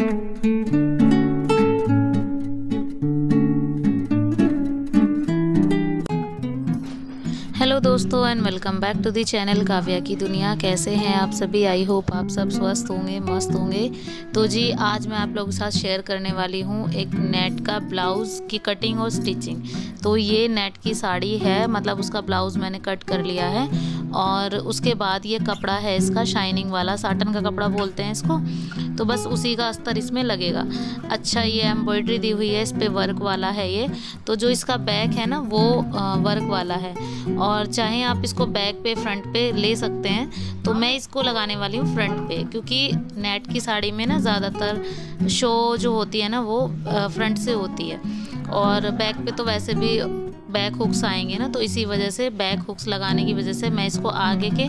Hello दोस्तों and welcome back to the channel Kavya की दुनिया। कैसे हैं आप सभी? आई होप आप सब स्वस्थ होंगे, मस्त होंगे। तो जी आज मैं आप लोगों के साथ शेयर करने वाली हूँ एक नेट का ब्लाउज़ की कटिंग और स्टिचिंग। तो ये नेट की साड़ी है, मतलब उसका ब्लाउज़ मैंने कट कर लिया है और उसके बाद ये कपड़ा है इसका शाइनिंग वाला, साटन का कपड़ा बोलते हैं इसको। तो बस उसी का अस्तर इसमें लगेगा। अच्छा, ये एम्ब्रॉयडरी दी हुई है, इस पे वर्क वाला है ये। तो जो इसका बैक है ना वो वर्क वाला है, और चाहे आप इसको बैक पे फ्रंट पे ले सकते हैं। तो मैं इसको लगाने वाली हूँ फ्रंट पे, क्योंकि नेट की साड़ी में ना ज़्यादातर शो जो होती है ना वो फ्रंट से होती है, और बैक पे तो वैसे भी बैक हुक्स आएंगे ना, तो इसी वजह से बैक हुक्स लगाने की वजह से मैं इसको आगे के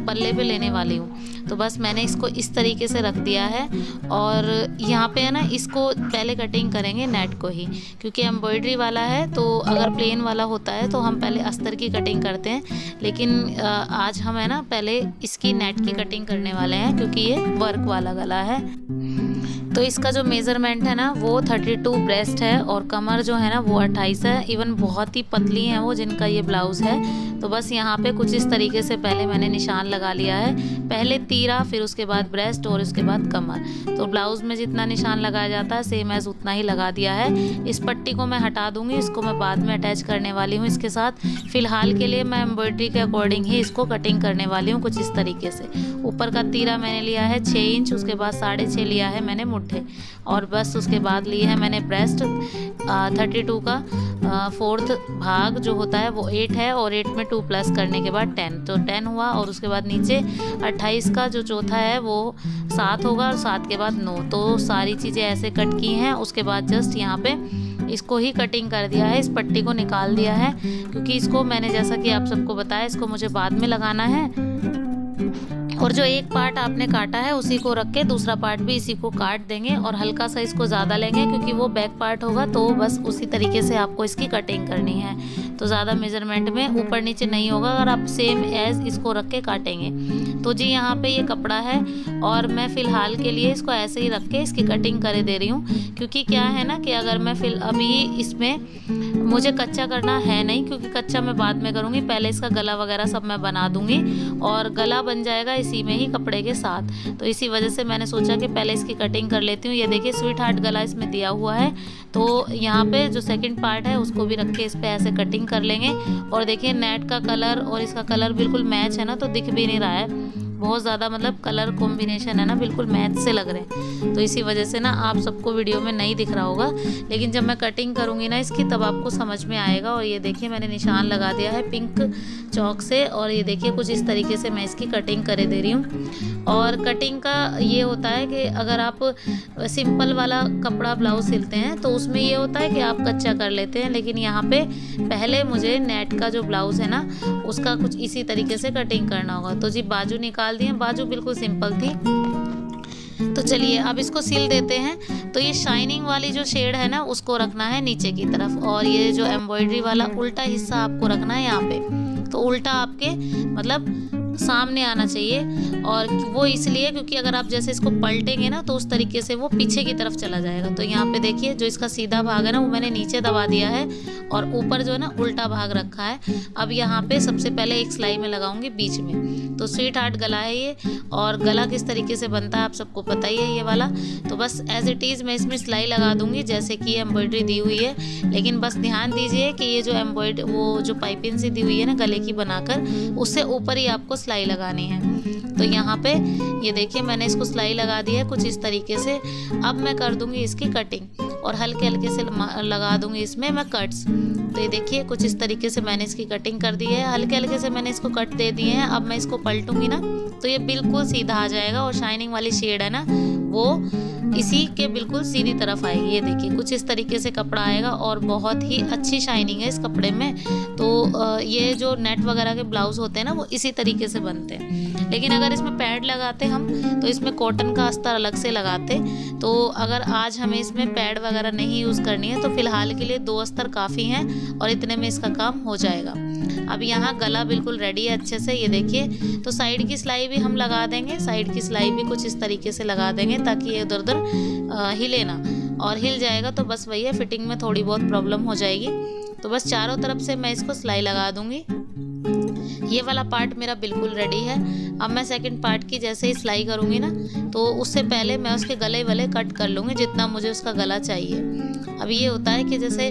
पल्ले पे लेने वाली हूँ। तो बस मैंने इसको इस तरीके से रख दिया है, और यहाँ पे है ना इसको पहले कटिंग करेंगे नेट को ही, क्योंकि एम्ब्रॉयडरी वाला है। तो अगर प्लेन वाला होता है तो हम पहले अस्तर की कटिंग करते हैं, लेकिन आज हम है ना पहले इसकी नेट की कटिंग करने वाले हैं, क्योंकि ये वर्क वाला गला है। तो इसका जो मेज़रमेंट है ना वो 32 ब्रेस्ट है, और कमर जो है ना वो 28 है। इवन बहुत ही पतली हैं वो जिनका ये ब्लाउज़ है। तो बस यहाँ पे कुछ इस तरीके से पहले मैंने निशान लगा लिया है, पहले तीरा, फिर उसके बाद ब्रेस्ट और उसके बाद कमर। तो ब्लाउज़ में जितना निशान लगाया जाता है सेम एज उतना ही लगा दिया है। इस पट्टी को मैं हटा दूँगी, इसको मैं बाद में अटैच करने वाली हूँ इसके साथ। फ़िलहाल के लिए मैं एम्ब्रॉयडरी के अकॉर्डिंग ही इसको कटिंग करने वाली हूँ कुछ इस तरीके से। ऊपर का तीरा मैंने लिया है 6 इंच, उसके बाद 6.5 लिया है मैंने मुट्ठे, और बस उसके बाद लिए है मैंने ब्रेस्ट 32 का 4th भाग जो होता है वो 8 है, और 8 में 2 प्लस करने के बाद 10, तो 10 हुआ। और उसके बाद नीचे 28 का जो चौथा है वो 7 होगा, और 7 के बाद 9। तो सारी चीज़ें ऐसे कट की हैं। उसके बाद जस्ट यहाँ पे इसको ही कटिंग कर दिया है, इस पट्टी को निकाल दिया है, क्योंकि इसको मैंने जैसा कि आप सबको बताया इसको मुझे बाद में लगाना है। और जो एक पार्ट आपने काटा है उसी को रख के दूसरा पार्ट भी इसी को काट देंगे, और हल्का सा इसको ज़्यादा लेंगे क्योंकि वो बैक पार्ट होगा। तो बस उसी तरीके से आपको इसकी कटिंग करनी है, तो ज़्यादा मेजरमेंट में ऊपर नीचे नहीं होगा अगर आप सेम एज इसको रख के काटेंगे। तो जी यहाँ पे ये कपड़ा है, और मैं फ़िलहाल के लिए इसको ऐसे ही रख के इसकी कटिंग करे दे रही हूँ, क्योंकि क्या है ना कि अगर मैं अभी इसमें मुझे कच्चा करना है नहीं, क्योंकि कच्चा मैं बाद में करूँगी। पहले इसका गला वगैरह सब मैं बना दूँगी, और गला बन जाएगा इसी में ही कपड़े के साथ। तो इसी वजह से मैंने सोचा कि पहले इसकी कटिंग कर लेती हूँ। ये देखिए स्वीट हार्ट गला इसमें दिया हुआ है, तो यहाँ पे जो सेकंड पार्ट है उसको भी रख के इस पे ऐसे कटिंग कर लेंगे। और देखिए नेट का कलर और इसका कलर बिल्कुल मैच है ना, तो दिख भी नहीं रहा है बहुत ज़्यादा, मतलब कलर कॉम्बिनेशन है ना बिल्कुल मैच से लग रहे हैं। तो इसी वजह से ना आप सबको वीडियो में नहीं दिख रहा होगा, लेकिन जब मैं कटिंग करूँगी ना इसकी तब आपको समझ में आएगा। और ये देखिए मैंने निशान लगा दिया है पिंक चौक से, और ये देखिए कुछ इस तरीके से मैं इसकी कटिंग करे दे रही हूँ। और कटिंग का ये होता है कि अगर आप सिंपल वाला कपड़ा ब्लाउज सिलते हैं तो उसमें ये होता है कि आप कच्चा कर लेते हैं, लेकिन यहाँ पे पहले मुझे नेट का जो ब्लाउज़ है ना उसका कुछ इसी तरीके से कटिंग करना होगा। तो जी बाजू निकाल दिए, बाजू बिल्कुल सिंपल थी। तो चलिए अब इसको सिल देते हैं। तो ये शाइनिंग वाली जो शेड है ना उसको रखना है नीचे की तरफ, और ये जो एम्ब्रॉयडरी वाला उल्टा हिस्सा आपको रखना है यहाँ पे। तो उल्टा आपके मतलब सामने आना चाहिए, और वो इसलिए क्योंकि अगर आप जैसे इसको पलटेंगे ना तो उस तरीके से वो पीछे की तरफ चला जाएगा। तो यहाँ पे देखिए जो इसका सीधा भाग है ना वो मैंने नीचे दबा दिया है, और ऊपर जो है ना उल्टा भाग रखा है। अब यहाँ पे सबसे पहले एक सिलाई में लगाऊंगी बीच में। तो स्वीट हार्ट गला है ये, और गला किस तरीके से बनता है आप सबको पता ही है ये वाला। तो बस एज इट इज़ मैं इसमें सिलाई लगा दूंगी जैसे कि एम्ब्रॉयडरी दी हुई है, लेकिन बस ध्यान दीजिए कि ये जो एम्ब्रॉयडरी वो जो पाइपिंग सी दी हुई है ना गले की बनाकर, उससे ऊपर ही आपको सिलाई लगानी है। तो यहाँ पे ये देखिए मैंने इसको सिलाई लगा दी है कुछ इस तरीके से। अब मैं कर दूंगी इसकी कटिंग, और हल्के हल्के से लगा दूंगी इसमें मैं कट्स। तो ये देखिए कुछ इस तरीके से मैंने इसकी कटिंग कर दी है, हल्के हल्के से मैंने इसको कट दे दिए हैं। अब मैं इसको पलटूंगी ना तो ये बिल्कुल सीधा आ जाएगा, और शाइनिंग वाली शेड है ना वो इसी के बिल्कुल सीधी तरफ आएगी। ये देखिए कुछ इस तरीके से कपड़ा आएगा, और बहुत ही अच्छी शाइनिंग है इस कपड़े में। तो ये जो नेट वगैरह के ब्लाउज होते हैं ना वो इसी तरीके से बनते हैं, लेकिन अगर इसमें पैड लगाते हम तो इसमें कॉटन का अस्तर अलग से लगाते। तो अगर आज हमें इसमें पैड वगैरह नहीं यूज़ करनी है तो फिलहाल के लिए 2 अस्तर काफ़ी हैं, और इतने में इसका काम हो जाएगा। अब यहाँ गला बिल्कुल रेडी है अच्छे से, ये देखिए। तो साइड की सिलाई भी हम लगा देंगे, साइड की सिलाई भी कुछ इस तरीके से लगा देंगे ताकि ये इधर उधर हिले ना, और हिल जाएगा तो बस वही है, फिटिंग में थोड़ी बहुत प्रॉब्लम हो जाएगी। तो बस चारों तरफ से मैं इसको सिलाई लगा दूंगी। ये वाला पार्ट मेरा बिल्कुल रेडी है। अब मैं सेकंड पार्ट की जैसे ही सिलाई करूँगी ना, तो उससे पहले मैं उसके गले वाले कट कर लूँगी जितना मुझे उसका गला चाहिए। अब ये होता है कि जैसे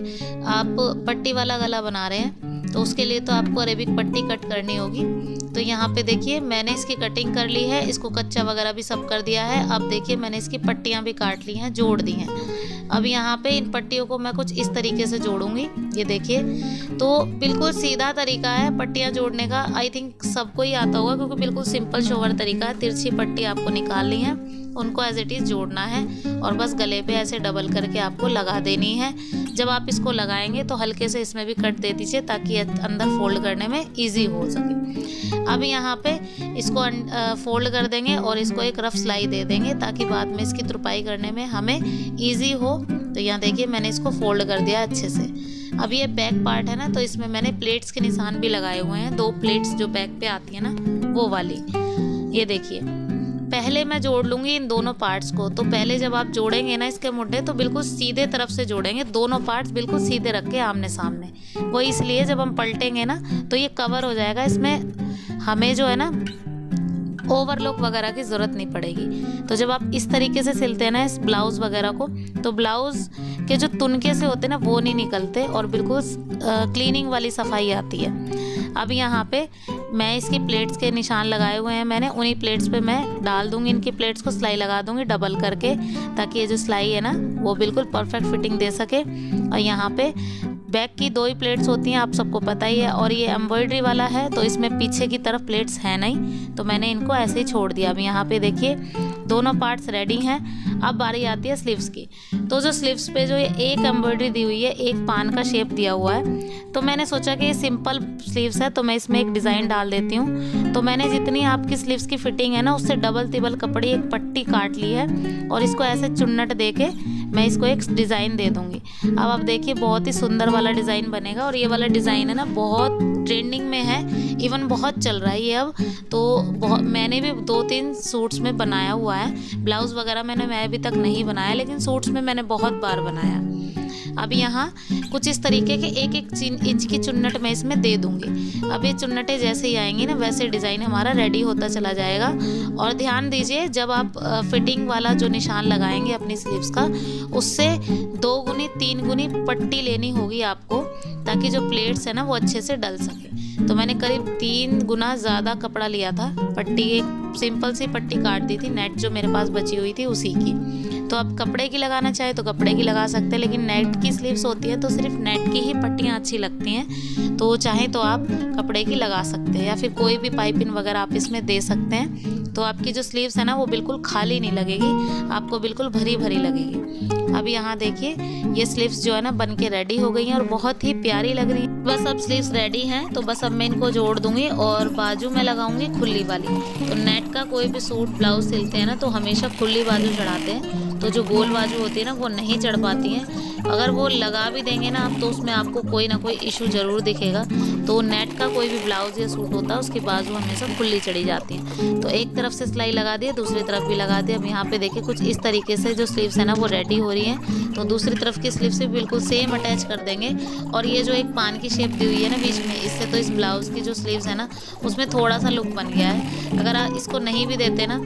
आप पट्टी वाला गला बना रहे हैं तो उसके लिए तो आपको अरेबिक पट्टी कट करनी होगी। तो यहाँ पे देखिए मैंने इसकी कटिंग कर ली है, इसको कच्चा वगैरह भी सब कर दिया है। अब देखिए मैंने इसकी पट्टियाँ भी काट ली हैं, जोड़ दी हैं। अब यहाँ पे इन पट्टियों को मैं कुछ इस तरीके से जोड़ूंगी, ये देखिए। तो बिल्कुल सीधा तरीका है पट्टियाँ जोड़ने का, आई थिंक सबको ही आता होगा क्योंकि बिल्कुल सिंपल शोवर तरीका है। तिरछी पट्टी आपको निकालनी है, उनको एज इट इज़ जोड़ना है और बस गले पे ऐसे डबल करके आपको लगा देनी है। जब आप इसको लगाएंगे तो हल्के से इसमें भी कट दे दीजिए ताकि अंदर फोल्ड करने में इजी हो सके। अब यहाँ पे इसको फोल्ड कर देंगे और इसको एक रफ सिलाई दे देंगे ताकि बाद में इसकी तुरपाई करने में हमें इजी हो। तो यहाँ देखिए मैंने इसको फोल्ड कर दिया अच्छे से। अब ये बैक पार्ट है ना, तो इसमें मैंने प्लेट्स के निशान भी लगाए हुए हैं, 2 प्लेट्स जो बैक पे आती है ना वो वाली, ये देखिए। पहले मैं जोड़ लूँगी इन दोनों पार्ट्स को। तो पहले जब आप जोड़ेंगे ना इसके मुड्ढे तो बिल्कुल सीधे तरफ से जोड़ेंगे, दोनों पार्ट्स बिल्कुल सीधे रख के आमने सामने। वो इसलिए जब हम पलटेंगे ना तो ये कवर हो जाएगा, इसमें हमें जो है ना ओवरलॉक वगैरह की ज़रूरत नहीं पड़ेगी। तो जब आप इस तरीके से सिलते हैं ना इस ब्लाउज़ वगैरह को, तो ब्लाउज़ के जो तुनके से होते हैं ना वो नहीं निकलते और बिल्कुल क्लीनिंग वाली सफाई आती है। अब यहाँ पे मैं इसकी प्लेट्स के निशान लगाए हुए हैं मैंने, उन्हीं प्लेट्स पे मैं डाल दूँगी इनकी प्लेट्स को, सिलाई लगा दूँगी डबल करके ताकि ये जो सिलाई है ना वो बिल्कुल परफेक्ट फिटिंग दे सके। और यहाँ पे बैक की 2 ही प्लेट्स होती हैं, आप सबको पता ही है, और ये एम्ब्रॉयडरी वाला है तो इसमें पीछे की तरफ प्लेट्स हैं नहीं, तो मैंने इनको ऐसे ही छोड़ दिया। अब यहाँ पे देखिए दोनों पार्ट्स रेडी हैं। अब बारी आती है स्लीव्स की। तो जो स्लीव्स पे जो ये एक एम्ब्रॉयडरी दी हुई है, एक पान का शेप दिया हुआ है, तो मैंने सोचा कि ये सिंपल स्लीव्स है तो मैं इसमें एक डिज़ाइन डाल देती हूँ। तो मैंने जितनी आपकी स्लीव्स की फिटिंग है ना उससे डबल तिबल कपड़े एक पट्टी काट ली है और इसको ऐसे चुन्नट दे के मैं इसको एक डिज़ाइन दे दूँगी। अब आप देखिए बहुत ही सुंदर वाला डिज़ाइन बनेगा, और ये वाला डिज़ाइन है ना बहुत ट्रेंडिंग में है, इवन बहुत चल रहा है ये अब। तो मैंने भी 2-3 सूट्स में बनाया हुआ है, ब्लाउज़ वगैरह मैं अभी तक नहीं बनाया, लेकिन सूट्स में मैंने बहुत बार बनाया। अब यहाँ कुछ इस तरीके के 1-1 इंच की चुन्नट मैं इसमें दे दूँगी। अब ये चुन्नटें जैसे ही आएंगी ना वैसे डिज़ाइन हमारा रेडी होता चला जाएगा। और ध्यान दीजिए जब आप फिटिंग वाला जो निशान लगाएंगे अपनी स्लीव्स का, उससे 2 गुनी 3 गुनी पट्टी लेनी होगी आपको ताकि जो प्लेट्स है ना वो अच्छे से डल सके। तो मैंने करीब 3 गुना ज़्यादा कपड़ा लिया था, पट्टी एक सिंपल सी पट्टी काट दी थी, नेट जो मेरे पास बची हुई थी उसी की। तो अब कपड़े की लगाना चाहे तो कपड़े की लगा सकते हैं, लेकिन नेट की स्लीव्स होती है तो सिर्फ नेट की ही पट्टियाँ अच्छी लगती हैं। तो चाहे तो आप कपड़े की लगा सकते हैं या फिर कोई भी पाइपिंग वगैरह आप इसमें दे सकते हैं। तो आपकी जो स्लीव्स है ना वो बिल्कुल खाली नहीं लगेगी, आपको बिल्कुल भरी भरी लगेगी। अब यहाँ देखिए ये स्लीव्स जो है ना बन के रेडी हो गई हैं और बहुत ही प्यारी लग रही है। बस अब स्लीव्स रेडी हैं तो बस अब मैं इनको जोड़ दूंगी और बाजू में लगाऊंगी खुली वाली। तो नेट का कोई भी सूट ब्लाउज सिलते हैं ना तो हमेशा खुली बाजू चढ़ाते हैं, तो जो गोल बाजू होती है ना वो नहीं चढ़ पाती हैं। अगर वो लगा भी देंगे ना आप तो उसमें आपको कोई ना कोई इशू ज़रूर दिखेगा। तो नेट का कोई भी ब्लाउज या सूट होता है उसकी बाजू हमेशा खुली चढ़ी जाती हैं। तो एक तरफ से सिलाई लगा दी, दूसरी तरफ भी लगा दी। अब यहाँ पे देखिए कुछ इस तरीके से जो स्लीव्स है ना वो रेडी हो रही हैं। तो दूसरी तरफ की स्लीव से बिल्कुल सेम अटैच कर देंगे। और ये जो एक पान की शेप दी हुई है ना बीच में, इससे तो इस ब्लाउज़ की जो स्लीव्स है ना उसमें थोड़ा सा लुक बन गया है। अगर आप इसको नहीं भी देते ना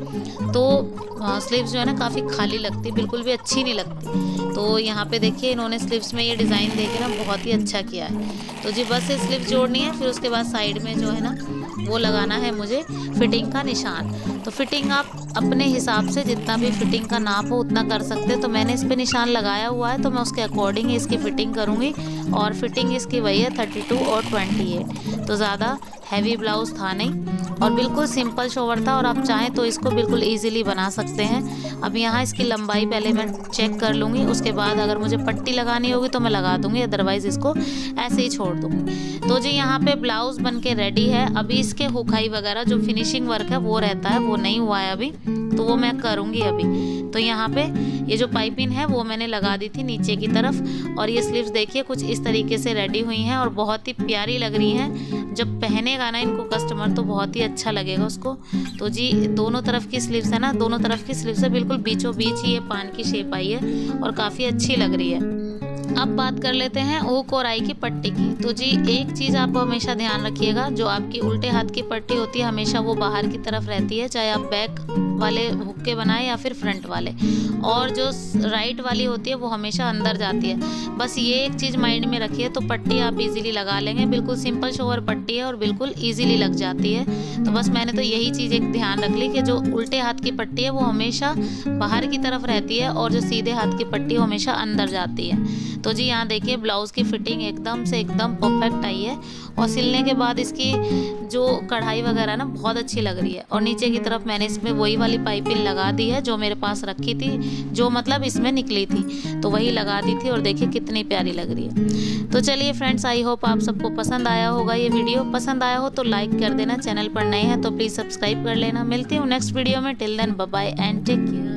तो स्लीव्स जो है ना काफ़ी खाली लगती, बिल्कुल भी अच्छी नहीं लगती। तो यहाँ पे देखिए इन्होंने स्लीव्स में ये डिज़ाइन देके ना बहुत ही अच्छा किया है। तो जी बस ये स्लीव जोड़नी है, फिर उसके बाद साइड में जो है ना वो लगाना है मुझे फिटिंग का निशान। तो फिटिंग आप अपने हिसाब से जितना भी फिटिंग का नाप हो उतना कर सकते हैं। तो मैंने इस पे निशान लगाया हुआ है तो मैं उसके अकॉर्डिंग इसकी फ़िटिंग करूँगी। और फिटिंग इसकी वही है 32 और 28। तो ज़्यादा हैवी ब्लाउज़ था नहीं और बिल्कुल सिंपल शोवर था, और आप चाहें तो इसको बिल्कुल ईजिली बना सकते हैं। अब यहाँ इसकी लंबाई पहले मैं चेक कर लूँगी, उसके बाद अगर मुझे पट्टी लगानी होगी तो मैं लगा दूँगी, अदरवाइज़ इसको ऐसे ही छोड़ दूँगी। तो जी यहाँ पे ब्लाउज़ बन के रेडी है। अभी इसके हुकाई वगैरह जो फिनिशिंग वर्क है वो रहता है, वो नहीं हुआ है अभी, तो वो मैं करूँगी अभी। तो यहाँ पे ये जो पाइपिंग है वो मैंने लगा दी थी नीचे की तरफ। और ये स्लीव्स देखिए कुछ इस तरीके से रेडी हुई हैं और बहुत ही प्यारी लग रही हैं। जब पहनेगा ना इनको कस्टमर तो बहुत ही अच्छा लगेगा उसको। तो जी दोनों तरफ की स्लीव्स है ना, दोनों तरफ की स्लीव्स है, बिल्कुल बीचों बीच ही ये पान की शेप आई है और काफ़ी अच्छी लग रही है। अब बात कर लेते हैं हुक और आई की पट्टी की। तो जी एक चीज़ आप हमेशा ध्यान रखिएगा, जो आपकी उल्टे हाथ की पट्टी होती है हमेशा वो बाहर की तरफ रहती है, चाहे आप बैक वाले हुक के बनाए या फिर फ्रंट वाले। और जो राइट वाली होती है वो हमेशा अंदर जाती है। बस ये एक चीज़ माइंड में रखिए तो पट्टी आप इजीली लगा लेंगे। बिल्कुल सिंपल शोवर पट्टी है और बिल्कुल इजीली लग जाती है। तो बस मैंने तो यही चीज़ एक ध्यान रख ली कि जो उल्टे हाथ की पट्टी है वो हमेशा बाहर की तरफ रहती है और जो सीधे हाथ की पट्टी वो हमेशा अंदर जाती है। तो जी यहाँ देखिए ब्लाउज़ की फिटिंग एकदम से एकदम परफेक्ट आई है और सिलने के बाद इसकी जो कढ़ाई वगैरह ना बहुत अच्छी लग रही है। और नीचे की तरफ मैंने इसमें वही वाली पाइपिंग लगा दी है जो मेरे पास रखी थी, जो मतलब इसमें निकली थी तो वही लगा दी थी और देखिए कितनी प्यारी लग रही है। तो चलिए फ्रेंड्स, आई होप आप सबको पसंद आया होगा। ये वीडियो पसंद आया हो तो लाइक कर देना, चैनल पर नए हैं तो प्लीज़ सब्सक्राइब कर लेना। मिलती हूँ नेक्स्ट वीडियो में। Till then bye bye and take care.